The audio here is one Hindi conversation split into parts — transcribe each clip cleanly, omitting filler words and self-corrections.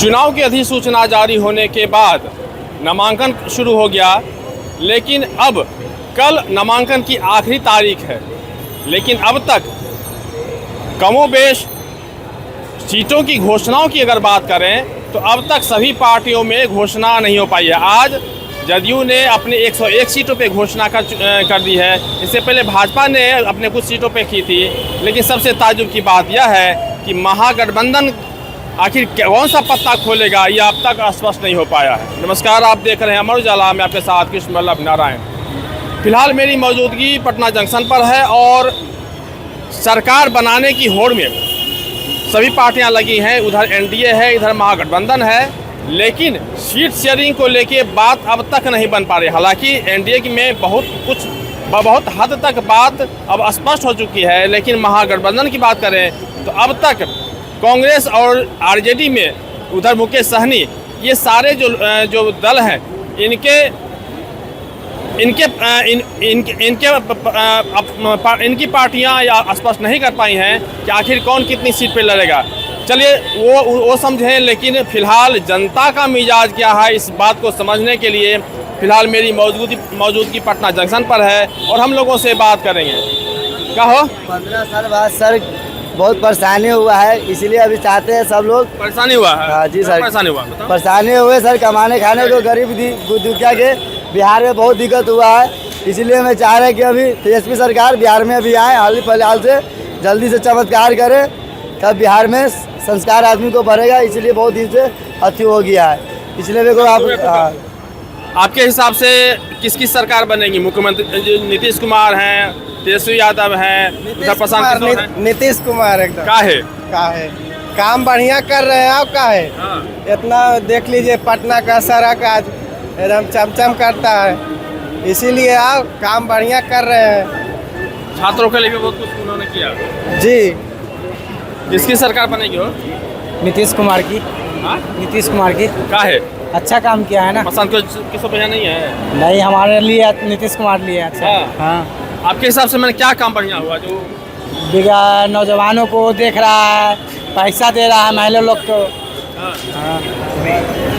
चुनाव की अधिसूचना जारी होने के बाद नामांकन शुरू हो गया, लेकिन अब कल नामांकन की आखिरी तारीख है। लेकिन अब तक कमोबेश सीटों की घोषणाओं की अगर बात करें तो अब तक सभी पार्टियों में घोषणा नहीं हो पाई है। आज जदयू ने अपने 101 सीटों पे घोषणा कर दी है। इससे पहले भाजपा ने अपने कुछ सीटों पे की थी। लेकिन सबसे ताज्जुब की बात यह है कि महागठबंधन आखिर कौन सा पत्ता खोलेगा, यह अब तक स्पष्ट नहीं हो पाया है। नमस्कार, आप देख रहे हैं अमर उजाला, मैं आपके साथ कृष्ण वल्लभ नारायण। फिलहाल मेरी मौजूदगी पटना जंक्शन पर है और सरकार बनाने की होड़ में सभी पार्टियां लगी हैं। उधर एनडीए है, इधर महागठबंधन है, लेकिन सीट शेयरिंग को लेके बात अब तक नहीं बन पा रही। हालांकि एनडीए में बहुत हद तक बात अब स्पष्ट हो चुकी है, लेकिन महागठबंधन की बात करें तो अब तक कांग्रेस और आरजेडी में उधर मुकेश सहनी, ये सारे जो दल हैं इनकी पार्टियां या स्पष्ट नहीं कर पाई हैं कि आखिर कौन कितनी सीट पे लड़ेगा। चलिए वो समझें, लेकिन फिलहाल जनता का मिजाज क्या है इस बात को समझने के लिए फिलहाल मेरी मौजूदगी पटना जंक्शन पर है और हम लोगों से बात करेंगे। क्या हो 15 साल बाद सर बहुत परेशानी हुआ है, इसलिए अभी चाहते हैं सब लोग। परेशानी हुआ है? हाँ जी सर, परेशानी हुआ, परेशानी हुए सर, कमाने खाने को गरीब दुखिया के बिहार में बहुत दिक्कत हुआ है। इसलिए मैं चाह रहे हैं कि अभी तेजस्वी सरकार बिहार में भी आए, हाल से जल्दी से चमत्कार करे, तब बिहार में संस्कार आदमी को बढ़ेगा। इसलिए बहुत दिन से अति हो गया है। इसलिए मेरे को आपके हिसाब से किसकी सरकार बनेगी? मुख्यमंत्री नीतीश कुमार हैं, तेजस्वी यादव हैं, नीतीश कुमार एकदम का है काम बढ़िया कर रहे हैं। आप का है इतना देख लीजिए, पटना का सड़क आज एकदम चमचम करता है, इसीलिए आप काम बढ़िया कर रहे हैं। छात्रों के लिए भी बहुत कुछ उन्होंने किया जी। किसकी सरकार बनेगी हो? नीतीश कुमार की। नीतीश कुमार की का है अच्छा काम किया है ना। पसंद किसको बढ़िया नहीं है? नहीं, हमारे लिए नीतीश कुमार लिए अच्छा। हाँ। आपके हिसाब से मैंने क्या काम बढ़िया हुआ जो नौजवानों को देख रहा है, पैसा दे रहा है महिला लोग को।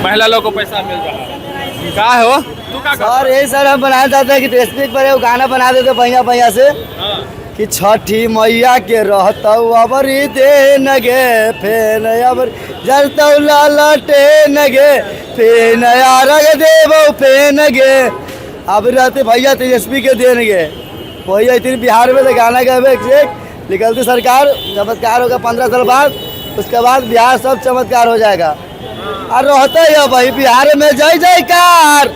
महिला लोग को पैसा मिल रहा है। क्या हो तू का सर? यही सर हम बनाना चाहते हैं कि फेसबुक पर वो गाना बना देते भैया से कि छठी मैया के रहता अबरी दे नगे फेन अबर जलता लालटे नगे फेन रग देव फेन गे। अब रहते भैया तेजस्वी के देंगे भैया इतनी बिहार में तो गाना गावे निकलती सरकार। चमत्कार होगा 15 साल बाद, उसके बाद बिहार सब चमत्कार हो जाएगा। और रहते है भाई बिहार में जय जयकार,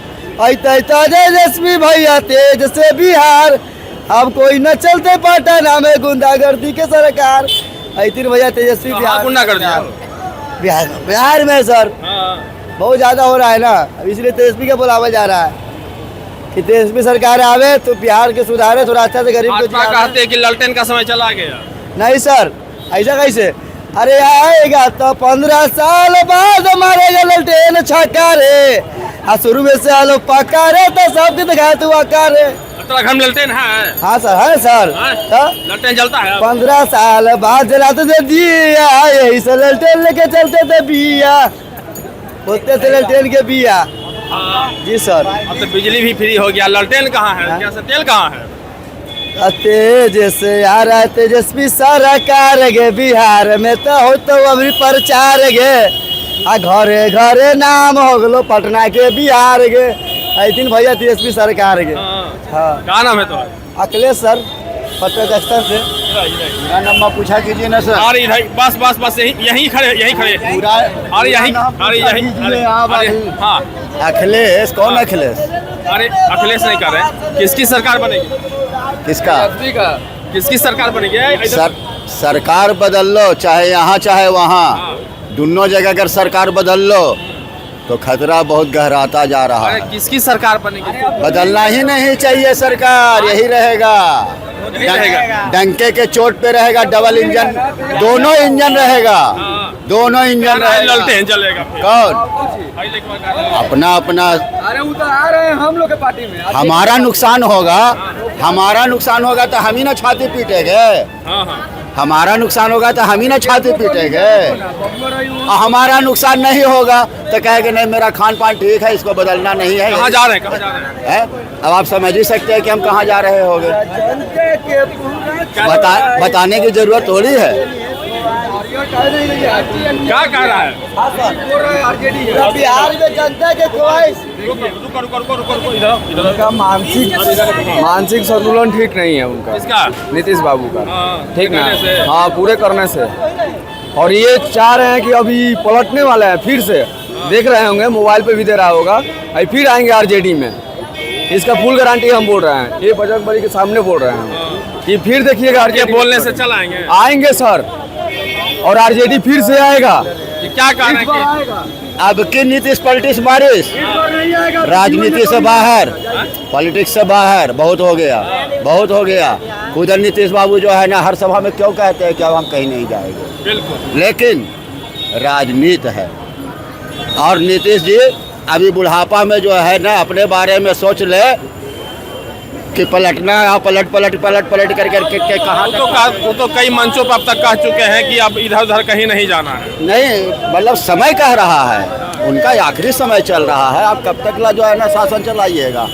तेजस्वी भैया तेज से बिहार। अब कोई न चलते पटना में गुंडागर्दी के सरकार। तीन भैया तेजस्वी बिहार में सर बहुत ज्यादा हो रहा है ना, इसलिए तेजस्वी के बुलावा जा रहा है कि तेजस्वी सरकार आवे तो बिहार के सुधारे, थोड़ा अच्छा से गरीब को। कहते हैं कि ललटेन का समय चला गया। नहीं सर, ऐसा कैसे? अरे आएगा तो 15 साल बाद मारेगा ललटेन छक्का रे, शुरू में से आलो पक्का रे तो सब दिखा तू अक्का रे। घर में ललटेन है? हाँ सर, है सर। ललटेन जलता है 15 साल बाद जलाते थे दिया, यही से ललटेन लेके चलते थे बिया, होते थे ललटेन के बिया। जी सर। अब तो बिजली भी फ्री हो गया, ललटेन कहाँ है? क्या तेल कहाँ है? तेज से आ रहा है तेजस्वी सरकार गे, बिहार में तो हो तो अभी प्रचार गे, घरे घरे नाम हो गलो पटना के बिहार गे। दिन भैया तेजस्वी सरकार गे। हाँ, क्या नाम है तो? अखिलेश सर, पटना जंक्शन से। मेरा नंबर पूछा कीजिए ना सर। अरे बस यहीं खड़े पूरा। अरे यहीं हाँ। अखिलेश कौन? अखिलेश? अरे अखिलेश नहीं कर रहे। किसकी सरकार बनेगी? किसका? किसकी सरकार बनेगी? सरकार बदल लो, चाहे यहाँ चाहे वहाँ, दोनों जगह अगर सरकार बदल लो तो खतरा बहुत गहराता जा रहा है। किसकी सरकार बनेगी? बदलना ही नहीं चाहिए सरकार, यही रहेगा। डंके के चोट पे रहेगा, डबल इंजन, दोनों इंजन रहेगा, दोनों इंजन रहेगा। ललटेन चलेगा कौन? अपना अपना। अरे उधर आ रहे हैं हम लोग के पार्टी में। हमारा नुकसान होगा तो हम ही ना छाती पीटेंगे। हमारा नुकसान होगा तो हम ही ना छाती पीटेंगे, और हमारा नुकसान नहीं होगा तो कहेंगे नहीं मेरा खान पान ठीक है, इसको बदलना नहीं है। कहाँ जा रहे हैं, कहाँ जा रहे हैं? अब आप समझ ही सकते हैं कि हम कहाँ जा रहे होंगे। बताने की जरूरत थोड़ी है। क्या कह रहा है? बिहार में जनता के ख्वाहिश, रुको इधर उनका मानसिक संतुलन ठीक नहीं है उनका, इसका नीतीश बाबू का, ठीक ना? करने से। हाँ, पूरे करने से। और ये चाह रहे हैं कि अभी पलटने वाले हैं फिर से, देख रहे होंगे मोबाइल पे भी दे रहा होगा, अभी फिर आएंगे आरजेडी में। इसका फुल गारंटी हम बोल रहे हैं, ये बजरंग बली के सामने बोल रहे हैं कि फिर देखिएगा ये बोलने से चल आएंगे। आएंगे सर, और आरजेडी फिर से आएगा। ये क्या कह रहे हैं कि अब की नीतीश पॉलिटिक्स बारिश, राजनीति से बाहर, पॉलिटिक्स से बाहर, बहुत हो गया, बहुत हो गया। उधर नीतीश बाबू जो है ना हर सभा में क्यों कहते हैं कि अब हम कहीं नहीं जाएंगे, बिल्कुल, लेकिन राजनीति है। और नीतीश जी अभी बुढ़ापा में जो है ना अपने बारे में सोच ले कि पलटना, पलट करके कहाँ वो तो कई मंचों पर अब तक कह चुके हैं कि अब इधर उधर कहीं नहीं जाना है। नहीं, मतलब समय कह रहा है, उनका आखिरी समय चल रहा है। आप कब तक जो है ना शासन चलाइएगा,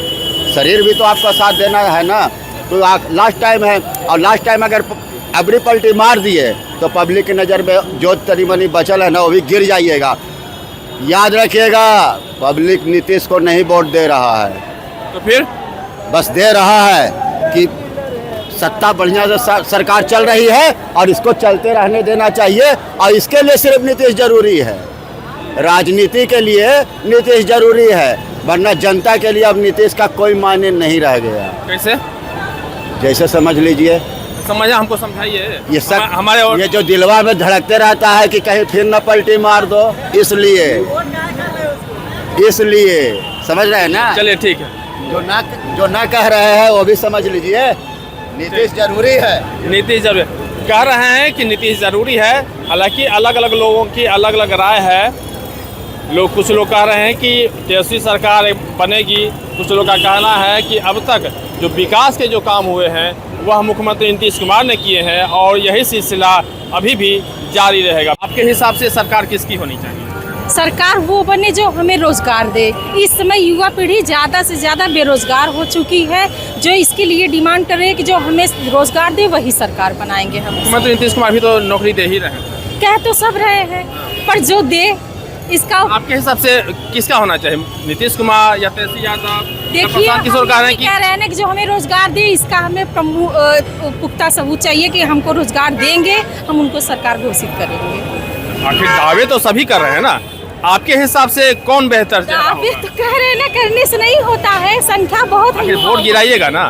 शरीर भी तो आपका साथ देना है ना। तो लास्ट टाइम है, और लास्ट टाइम अगर अबरी पलटी मार दिए तो पब्लिक की नज़र में जो तनी मनी बचल है ना वो भी गिर जाइएगा। याद रखिएगा, पब्लिक नीतीश को नहीं वोट दे रहा है, तो फिर बस दे रहा है कि सत्ता बढ़िया से सरकार चल रही है और इसको चलते रहने देना चाहिए। और इसके लिए सिर्फ नीतीश जरूरी है, राजनीति के लिए नीतीश जरूरी है, वरना जनता के लिए अब नीतीश का कोई मायने नहीं रह गया। कैसे? जैसे समझ लीजिए, समझा, हमको समझाइए। ये सब हमारे और ये जो दिलवा में धड़कते रहता है कि कहीं फिर न पलटी मार दो, इसलिए समझ रहे हैं ना। चलिए ठीक है, जो ना कह रहे हैं वो भी समझ लीजिए, नीतीश जरूरी है। नीतीश जरूरी कह रहे हैं कि नीतीश जरूरी है। हालांकि अलग अलग लोगों की अलग अलग राय है। कुछ लोग कह रहे हैं कि तेजस्वी सरकार बनेगी, कुछ लोग का कहना है कि अब तक जो विकास के जो काम हुए हैं वह मुख्यमंत्री नीतीश कुमार ने किए हैं और यही सिलसिला अभी भी जारी रहेगा। आपके हिसाब से सरकार किसकी होनी चाहिए? सरकार वो बने जो हमें रोजगार दे। इस समय युवा पीढ़ी ज़्यादा से ज़्यादा बेरोजगार हो चुकी है, जो इसके लिए डिमांड कर रहे हैं कि जो हमें रोजगार दे वही सरकार बनाएंगे हम। मुख्यमंत्री नीतीश कुमार भी तो नौकरी दे ही रहे हैं, कह तो सब रहे हैं, पर जो दे इसका। आपके हिसाब से किसका होना चाहिए, नीतीश कुमार या तेजस्वी यादव? देखिए, प्रशांत किशोर कह रहे हैं कह रहे हैं कि जो हमें रोजगार दे इसका हमें पुख्ता सबूत चाहिए कि हमको रोजगार देंगे, हम उनको सरकार घोषित करेंगे। आखिर दावे तो सभी कर रहे हैं ना, आपके हिसाब से कौन बेहतर दावे तो कह रहे हैं ना, करने से नहीं होता है, संख्या बहुत है। वोट गिराइएगा ना,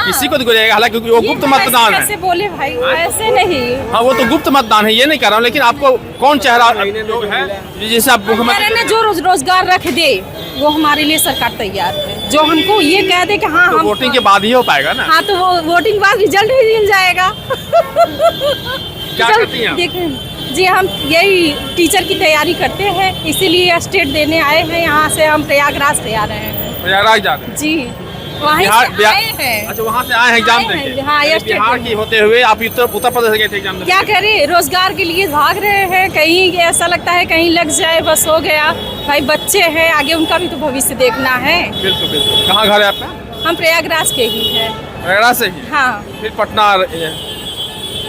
किसी को तो गिराइएगा। हालांकि वो गुप्त मतदान है। ऐसे बोले भाई, ऐसे नहीं। हाँ, वो तो गुप्त मतदान है, ये नहीं कर रहा हूँ, लेकिन आपको कौन चेहरा लोग है जिसे आप मुख्यमंत्री? जो रोजगार रख दे वो हमारे लिए सरकार तैयार है। जो हमको ये कह दे कि हाँ तो हम वोटिंग के बाद ही हो पाएगा ना। हाँ, तो वो वोटिंग बाद रिजल्ट भी मिल जाएगा। क्या करती हैं आप? देखें जी, हम यही टीचर की तैयारी करते हैं, इसीलिए स्टेट देने आए हैं। यहाँ से हम प्रयागराज से आ रहे हैं। प्रयागराज जा रहे हैं? जी, वहीं से आए हैं। अच्छा, वहाँ से आए हैं एग्जाम आए हैं, देके? हाँ, ये बिहार की होते हुए आप उत्तर प्रदेश गए थे एग्जाम देने? क्या करें, रोजगार के लिए भाग रहे हैं। कहीं ऐसा लगता है कहीं लग जाए, बस हो गया। भाई बच्चे हैं, आगे उनका भी तो भविष्य देखना है। बिल्कुल बिल्कुल। कहाँ घर है आपका? हम प्रयागराज के ही हैं। प्रयागराज से ही? हाँ, फिर पटना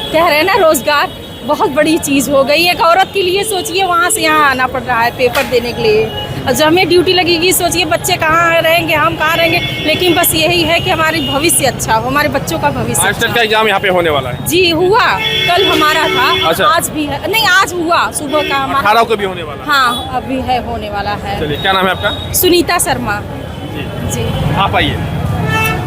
कह रहे हैं ना, रोजगार बहुत बड़ी चीज़ हो गई है। एक औरत के लिए सोचिए, वहाँ से यहाँ आना पड़ रहा है पेपर देने के लिए, और जब हमें ड्यूटी लगेगी सोचिए बच्चे कहाँ रहेंगे, हम कहाँ रहेंगे। लेकिन बस यही है कि हमारी भविष्य अच्छा हो, हमारे बच्चों का भविष्य अच्छा का एग्जाम यहाँ पे होने वाला है? जी, हुआ कल हमारा था। अच्छा। आज भी है, नहीं आज हुआ सुबह का हमारा। 18 को भी होने वाला है? हाँ, अभी है, होने वाला है। चलिए, क्या नाम है आपका? सुनीता शर्मा जी। आप आइए,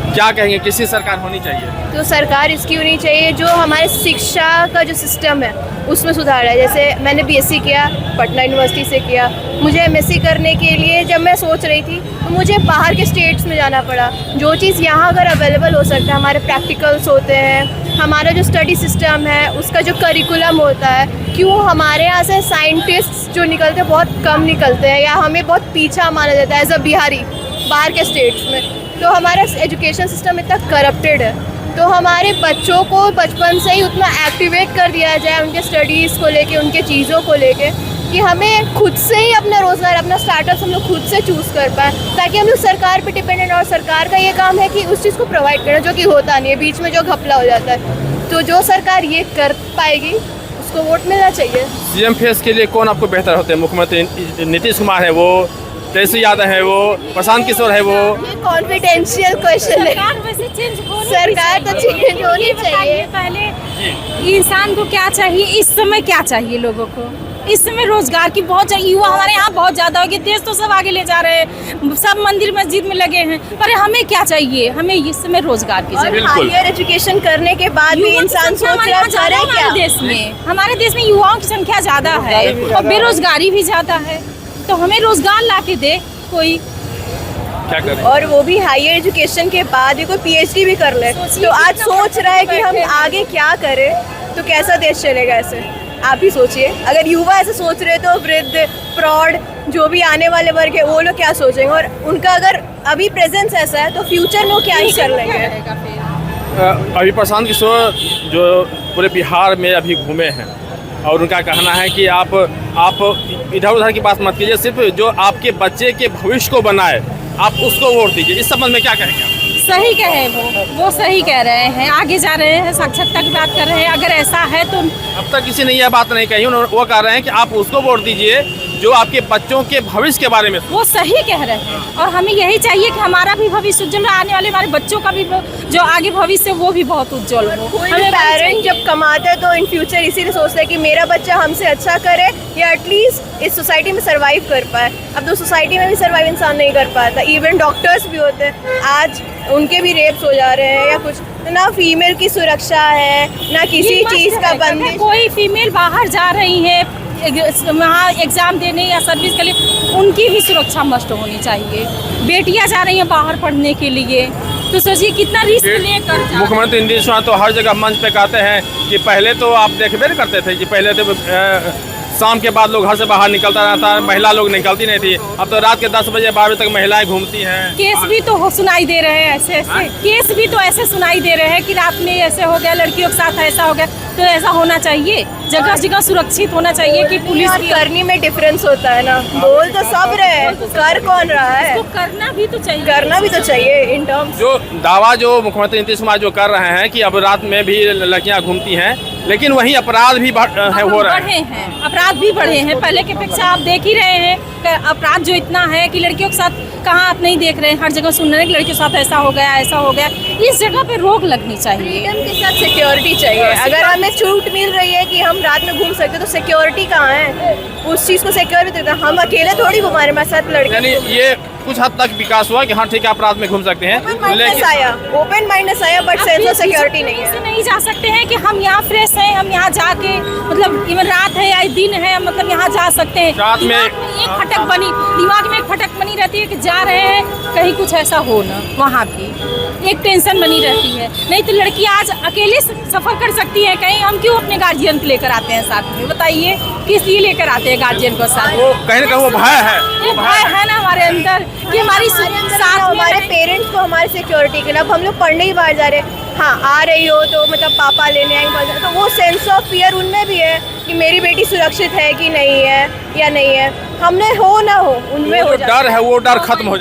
क्या कहेंगे, किसी सरकार होनी चाहिए? तो सरकार इसकी होनी चाहिए जो हमारे शिक्षा का जो सिस्टम है उसमें सुधार है। जैसे मैंने बीएससी किया, पटना यूनिवर्सिटी से किया। मुझे एमएससी करने के लिए जब मैं सोच रही थी तो मुझे बाहर के स्टेट्स में जाना पड़ा। जो चीज़ यहाँ अगर अवेलेबल हो सकता है, हमारे प्रैक्टिकल्स होते हैं, हमारा जो स्टडी सिस्टम है, उसका जो करिकुलम होता है, क्यों हमारे यहाँ से साइंटिस्ट जो निकलते हैं बहुत कम निकलते हैं, या हमें बहुत पीछा माना जाता है एज अ बिहारी बाहर के स्टेट्स में। तो हमारा एजुकेशन सिस्टम इतना करप्टेड है। तो हमारे बच्चों को बचपन से ही उतना एक्टिवेट कर दिया जाए उनके स्टडीज़ को लेके, उनके चीज़ों को लेके, कि हमें खुद से ही अपना रोज़गार, अपना स्टार्टअप हम लोग खुद से चूज़ कर पाएँ, ताकि हम लोग सरकार पे डिपेंडेंट, और सरकार का ये काम है कि उस चीज़ को प्रोवाइड करना, जो कि होता नहीं है, बीच में जो घपला हो जाता है। तो जो सरकार ये कर पाएगी उसको वोट मिलना चाहिए। सीएम फेस के लिए कौन आपको बेहतर होते हैं? मुख्यमंत्री नीतीश कुमार है वो, तेजस्वी यादव है वो, प्रशांत किशोर है वो? ये कॉन्फिडेंशियल क्वेश्चन है। सरकार तो चेंज होनी चाहिए। पहले इंसान को क्या चाहिए, इस समय क्या चाहिए लोगों को? इस समय रोजगार की बहुत चाहिए। युवा हमारे यहाँ बहुत ज्यादा हो गए, देश तो सब आगे ले जा रहे हैं, सब मंदिर मस्जिद में लगे हैं, पर हमें क्या चाहिए? हमें इस समय रोजगार की चाहिए। हायर एजुकेशन करने के बाद भी इंसान सोच रहा है क्या? हमारे देश में युवाओं की संख्या ज्यादा है और बेरोजगारी भी ज्यादा है, तो हमें रोजगार ला के दे कोई। क्या करें? और वो भी हायर एजुकेशन के बाद भी कोई पीएचडी भी कर ले, तो आज सोच रहा है कि हम आगे क्या करें, तो कैसा देश चलेगा? ऐसे आप ही सोचिए, अगर युवा ऐसे सोच रहे तो वृद्ध, प्रौढ़, जो भी आने वाले वर्ग है वो लोग क्या सोचेंगे? और उनका अगर अभी प्रेजेंस ऐसा है तो फ्यूचर में वो क्या ही कर लेंगे? अभी प्रशांत किशोर जो पूरे बिहार में अभी घूमे हैं और उनका कहना है कि आप इधर उधर की बात मत कीजिए, सिर्फ जो आपके बच्चे के भविष्य को बनाए आप उसको वोट दीजिए। इस संबंध में क्या कहेंगे आप? सही कहे वो सही कह रहे हैं, आगे जा रहे हैं, साक्षरता की बात कर रहे हैं। अगर ऐसा है तो अब तक किसी ने यह बात नहीं कही, वो कह रहे हैं कि आप उसको वोट दीजिए जो आपके बच्चों के भविष्य के बारे में। वो सही कह रहे हैं और हमें यही चाहिए कि हमारा भी भविष्य उज्जवल, आने वाले हमारे बच्चों का भी जो आगे भविष्य वो भी बहुत उज्जवल हो। हमें पेरेंट जब कमाते हैं तो इन फ्यूचर इसीलिए सोचते हैं कि मेरा बच्चा हमसे अच्छा करे या एटलीस्ट इस सोसाइटी में सर्वाइव कर पाए। अब तो सोसाइटी में भी सर्वाइव इंसान नहीं कर पाता। इवन डॉक्टर्स भी होते हैं, आज उनके भी रेप्स हो जा रहे हैं या कुछ, तो ना फीमेल की सुरक्षा है ना किसी चीज़ का बंदिश। कोई फीमेल बाहर जा रही है वहाँ एग्ज़ाम देने या सर्विस के लिए, उनकी भी सुरक्षा मस्ट होनी चाहिए। बेटियाँ जा रही हैं बाहर पढ़ने के लिए, तो सोचिए कितना रिस्क लेकर। मुख्यमंत्री नीतीश कुमार तो हर जगह मंच पे कहते हैं कि पहले तो आप देखबे करते थे कि पहले तो शाम के बाद लोग घर से बाहर निकलता रहता है, महिला लोग निकलती नहीं थी। अब तो रात के 10 बजे 12 बजे तक महिलाएं घूमती हैं। केस भी तो सुनाई दे रहे हैं ऐसे केस भी तो ऐसे सुनाई दे रहे हैं कि रात में ऐसे हो गया, लड़कियों के साथ ऐसा हो गया। तो ऐसा होना चाहिए, जगह जगह सुरक्षित होना चाहिए कि पुलिस की करनी में डिफरेंस होता है ना। बोल तो सब रहे, कर कौन रहा है? तो करना भी तो चाहिए, करना भी तो चाहिए। इन टर्म्स जो दावा जो मुख्यमंत्री नीतीश कुमार जो कर रहे हैं कि अब रात में भी लड़कियां घूमती हैं, लेकिन वहीं अपराध भी हो रहे हैं। अपराध भी बढ़े हैं पहले की अपेक्षा। आप देख ही रहे हैं अपराध जो इतना है कि लड़कियों के साथ कहाँ आप नहीं देख रहे हैं, हर जगह सुन रहे हैं कि लड़कियों के साथ ऐसा हो गया, ऐसा हो गया। इस जगह पे रोक लगनी चाहिए। फ्रीडम के साथ सिक्योरिटी चाहिए। अगर हमें छूट मिल रही है कि हम रात में घूम सकते हैं तो सिक्योरिटी कहाँ है? उस चीज़ को सिक्योरिटी देता। हम अकेले थोड़ी हमारे साथ लड़के। यानी ये कुछ हद तक विकास हुआ कि हाँ ठीक है आप रात में घूम सकते हैं, लेकिन ओपन माइंडनेस आया, बट सेंस ऑफ सिक्योरिटी नहीं है। नहीं जा सकते हैं कि हम यहाँ फ्रेश हैं, हम यहाँ जाके मतलब इवन रात है या दिन है, मतलब यहाँ जा सकते हैं। रात में एक खटक बनी, दिमाग में एक खटक बनी रहती है कि जा रहे हैं कहीं कुछ ऐसा हो ना, वहाँ भी एक टेंशन बनी रहती है। नहीं तो लड़की आज अकेले सफर कर सकती है कहीं, हम क्यों अपने गार्जियन को लेकर आते हैं साथ में? बताइए किस लिए लेकर आते हैं गार्जियन को साथ? वो कहीं ना कहीं वो भय है, वो भय है ना हमारे अंदर कि हमारी साथ हमारे पेरेंट्स को हमारी सिक्योरिटी के लिए। अब हम लोग पढ़ने ही बाहर जा रहे हैं, हाँ आ रही हो तो मतलब पापा लेने आएंगे, तो वो सेंस ऑफ फियर उनमें भी है कि मेरी बेटी सुरक्षित है कि नहीं है या नहीं है। हमने हो ना हो उनमें हो डर है, वो डर खत्म हो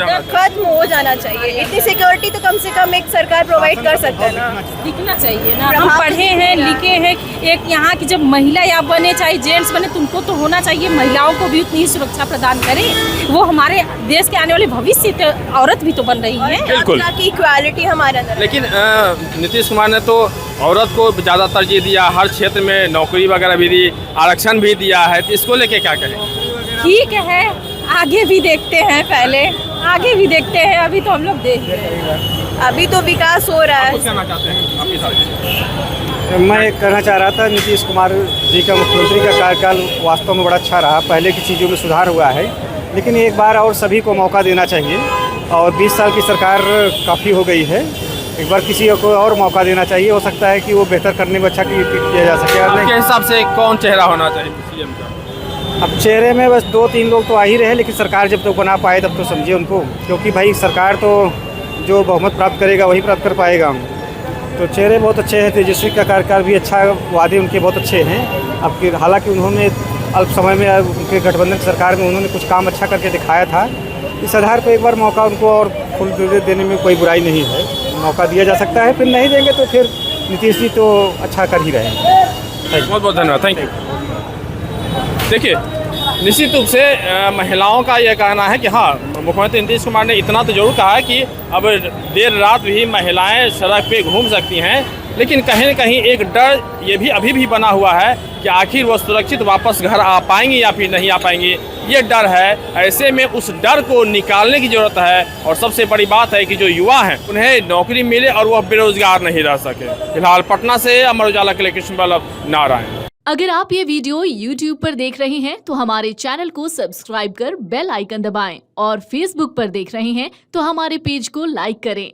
जाना चाहिए। इतनी सिक्योरिटी तो कम से कम एक सरकार प्रोवाइड कर सकता है ना, दिखना चाहिए ना। हम पढ़े हैं, लिखे हैं, एक यहाँ की जब महिला या बने चाहे जेंट्स बने, तुमको तो होना चाहिए महिलाओं को भी उतनी सुरक्षा प्रदान करें। वो हमारे देश के आने वाले भविष्य औरत भी तो बन रही है। बिल्कुल की इक्वालिटी हमारे अंदर। लेकिन नीतीश कुमार ने तो औरत को ज़्यादा तरजीह दिया, हर क्षेत्र में नौकरी वगैरह भी दी, आरक्षण भी दिया है, तो इसको लेके क्या कहें? ठीक है, आगे भी देखते हैं, पहले आगे भी देखते हैं, अभी तो हम लोग देख रहे हैं, अभी तो विकास हो रहा है। कुछ कहना चाहते हैं आपके साथ? मैं एक कहना चाह रहा था, नीतीश कुमार जी का मुख्यमंत्री का कार्यकाल वास्तव में बड़ा अच्छा रहा। पहले की चीज़ों में सुधार हुआ है, लेकिन एक बार और सभी को मौका देना चाहिए। और 20 साल की सरकार काफ़ी हो गई है, एक बार किसी को और मौका देना चाहिए। हो सकता है कि वो बेहतर करने में अच्छा किया जा सके। आपके हिसाब से कौन चेहरा होना चाहिए सीएम का? अब चेहरे में बस 2-3 लोग तो आ ही रहे हैं, लेकिन सरकार जब तक बना पाए तब तो समझिए उनको, क्योंकि भाई सरकार तो जो बहुमत प्राप्त करेगा वही प्राप्त कर पाएगा। तो चेहरे बहुत अच्छे हैं। तेजस्वी का कार्यकाल भी अच्छा, वादे उनके बहुत अच्छे हैं। अब हालांकि उन्होंने अल्प समय में उनके गठबंधन सरकार में उन्होंने कुछ काम अच्छा करके दिखाया था। इस आधार पर एक बार मौका उनको और फुल देने में कोई बुराई नहीं है। मौका दिया जा सकता है, फिर नहीं देंगे तो फिर नीतीश जी तो अच्छा कर ही रहे हैं। बहुत बहुत धन्यवाद, थैंक यू। देखिए, निश्चित रूप से महिलाओं का यह कहना है कि हाँ, मुख्यमंत्री नीतीश कुमार ने इतना तो जरूर कहा है कि अब देर रात भी महिलाएं सड़क पे घूम सकती हैं, लेकिन कहीं न कहीं एक डर ये भी अभी भी बना हुआ है कि आखिर वो सुरक्षित वापस घर आ पाएंगी या फिर नहीं आ पाएंगी, ये डर है। ऐसे में उस डर को निकालने की ज़रूरत है और सबसे बड़ी बात है कि जो युवा हैं उन्हें नौकरी मिले और वह बेरोजगार नहीं रह सके। फिलहाल पटना से अमर उजाला के लिए कृष्ण बल्लभ नारायण। अगर आप ये वीडियो YouTube पर देख रहे हैं तो हमारे चैनल को सब्सक्राइब कर बेल आइकन दबाएं और Facebook पर देख रहे हैं तो हमारे पेज को लाइक करें।